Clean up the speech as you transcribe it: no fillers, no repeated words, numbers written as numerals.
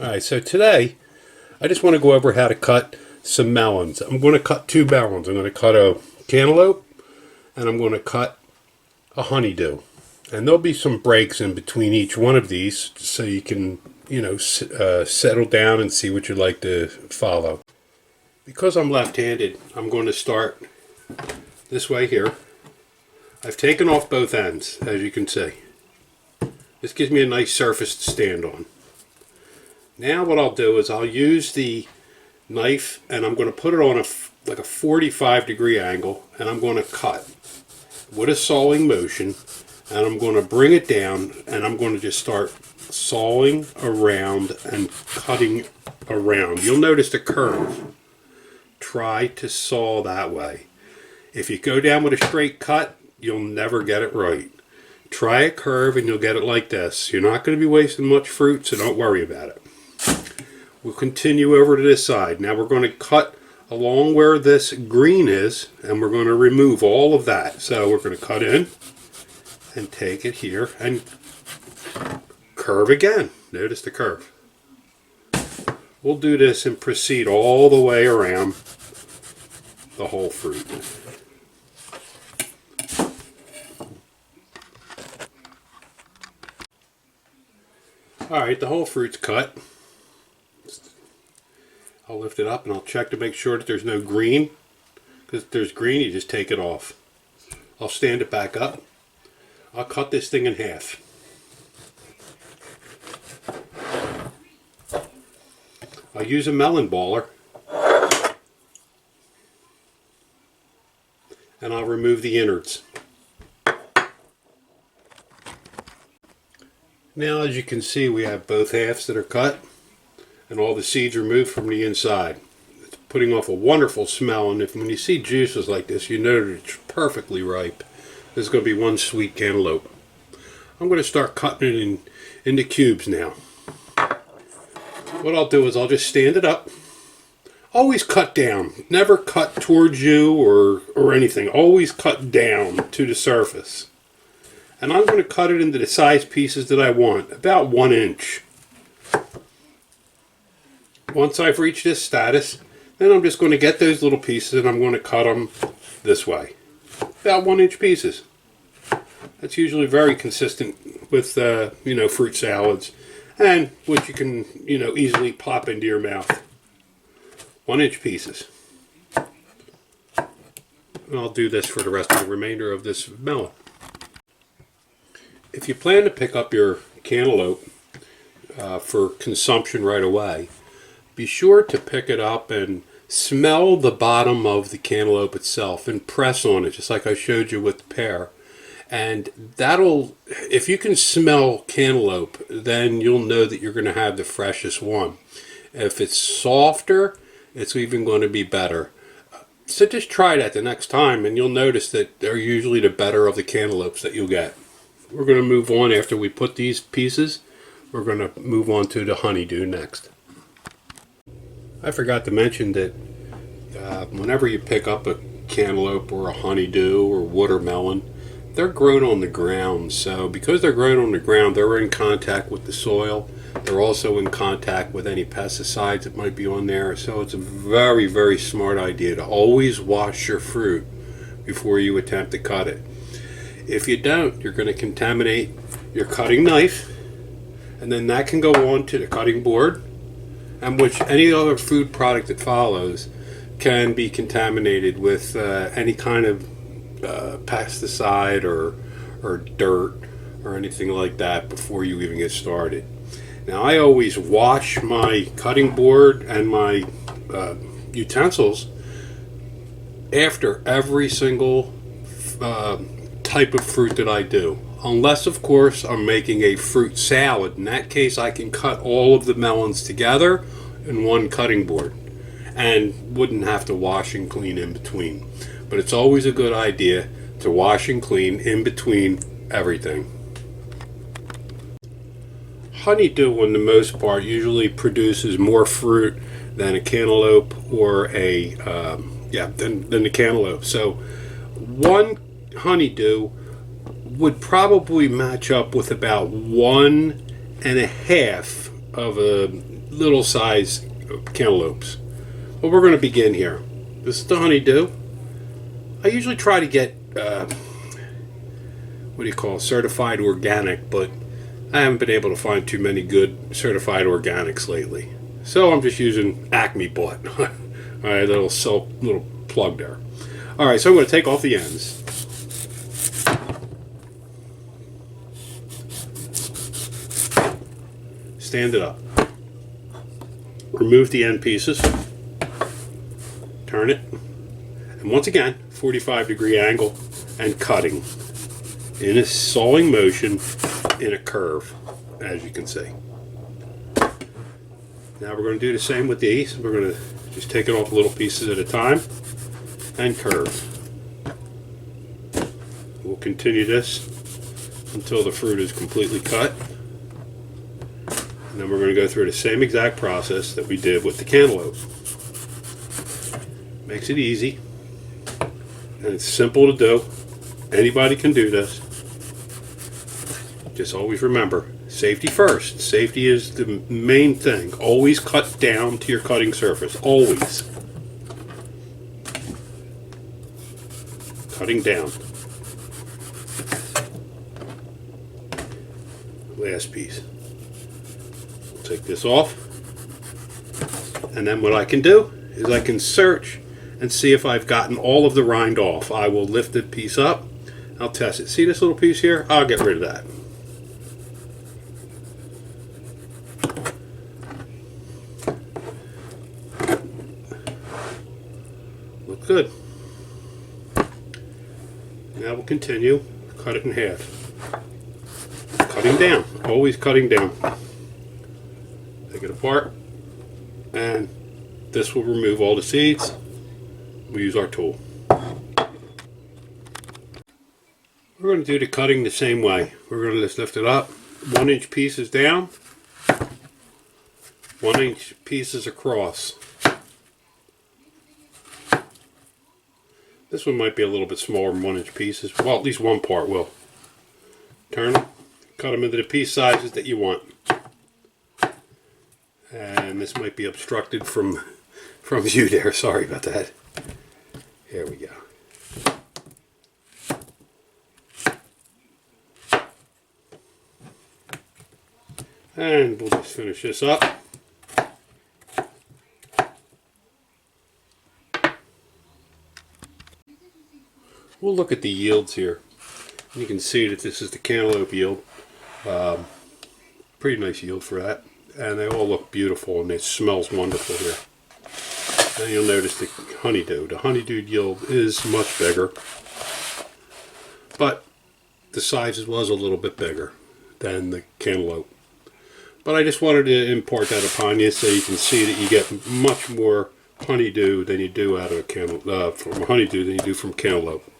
Alright, so today I just want to go over how to cut some melons. I'm going to cut two melons. I'm going to cut a cantaloupe and I'm going to cut a honeydew. And there'll be some breaks in between each one of these so you can, settle down and see what you'd like to follow. Because I'm left-handed, I'm going to start this way here. I've taken off both ends, as you can see. This gives me a nice surface to stand on. Now what I'll do is I'll use the knife and I'm going to put it on like a 45-degree angle, and I'm going to cut with a sawing motion, and I'm going to bring it down and I'm going to just start sawing around and cutting around. You'll notice the curve. Try to saw that way. If you go down with a straight cut, you'll never get it right. Try a curve and you'll get it like this. You're not going to be wasting much fruit, so don't worry about it. We'll continue over to this side. Now we're going to cut along where this green is, and we're going to remove all of that. So we're going to cut in and take it here and curve again. Notice the curve. We'll do this and proceed all the way around the whole fruit. Alright, the whole fruit's cut. I'll lift it up and I'll check to make sure that there's no green. Because if there's green, you just take it off. I'll stand it back up. I'll cut this thing in half. I'll use a melon baller. And I'll remove the innards. Now, as you can see, we have both halves that are cut and all the seeds removed from the inside. It's putting off a wonderful smell, and when you see juices like this, you know that it's perfectly ripe. This is going to be one sweet cantaloupe. I'm going to start cutting it into cubes now. What I'll do is I'll just stand it up. Always cut down. Never cut towards you or anything. Always cut down to the surface. And I'm going to cut it into the size pieces that I want, about 1 inch. Once I've reached this status, then I'm just going to get those little pieces and I'm going to cut them this way. About 1 inch pieces. That's usually very consistent with, fruit salads, and which you can, easily pop into your mouth. 1 inch pieces. And I'll do this for the rest of the remainder of this melon. If you plan to pick up your cantaloupe for consumption right away, be sure to pick it up and smell the bottom of the cantaloupe itself and press on it, just like I showed you with the pear. And that'll, if you can smell cantaloupe, then you'll know that you're going to have the freshest one. If it's softer, it's even going to be better. So just try that the next time, and you'll notice that they're usually the better of the cantaloupes that you'll get. We're going to move on after we put these pieces. We're going to move on to the honeydew next. I forgot to mention that whenever you pick up a cantaloupe or a honeydew or watermelon, they're grown on the ground. So because they're grown on the ground, they're in contact with the soil. They're also in contact with any pesticides that might be on there. So it's a very, very smart idea to always wash your fruit before you attempt to cut it. If you don't, you're going to contaminate your cutting knife, and then that can go on to the cutting board, and which any other food product that follows can be contaminated with any kind of pesticide or dirt or anything like that before you even get started. Now, I always wash my cutting board and my utensils after every single type of fruit that I do, unless of course I'm making a fruit salad. In that case, I can cut all of the melons together in one cutting board and wouldn't have to wash and clean in between. But it's always a good idea to wash and clean in between everything. Honeydew, on the most part, usually produces more fruit than a cantaloupe or than the cantaloupe. So one honeydew would probably match up with about 1.5 of a little size cantaloupes. Well, we're going to begin here. This is the honeydew. I usually try to get, what do you call it, certified organic, but I haven't been able to find too many good certified organics lately. So I'm just using Acme Butt. Alright, little plug there. Alright, so I'm going to take off the ends. Stand it up. Remove the end pieces. Turn it. And once again, 45-degree angle and cutting in a sawing motion in a curve, as you can see. Now we're going to do the same with these. We're going to just take it off little pieces at a time and curve. We'll continue this until the fruit is completely cut. And then we're going to go through the same exact process that we did with the cantaloupe. Makes it easy. And it's simple to do. Anybody can do this. Just always remember, safety first. Safety is the main thing. Always cut down to your cutting surface. Always. Cutting down. Last piece. Take this off, and then what I can do is I can search and see if I've gotten all of the rind off. I will lift the piece up, I'll test it. See this little piece here? I'll get rid of that. Look good. Now we'll continue, cut it in half. Cutting down, always cutting down. Take it apart, and this will remove all the seeds. We use our tool. We're going to do the cutting the same way. We're going to just lift it up, 1-inch pieces down, 1-inch pieces across. This one might be a little bit smaller than 1-inch pieces. Well, at least one part will. Turn them, cut them into the piece sizes that you want. And this might be obstructed from view there. Sorry about that. Here we go. And we'll just finish this up. We'll look at the yields here. You can see that this is the cantaloupe yield. Pretty nice yield for that. And they all look beautiful, and it smells wonderful here. And you'll notice the honeydew. The honeydew yield is much bigger, but the size was a little bit bigger than the cantaloupe. But I just wanted to impart that upon you so you can see that you get much more honeydew than you do out of from honeydew than you do from cantaloupe.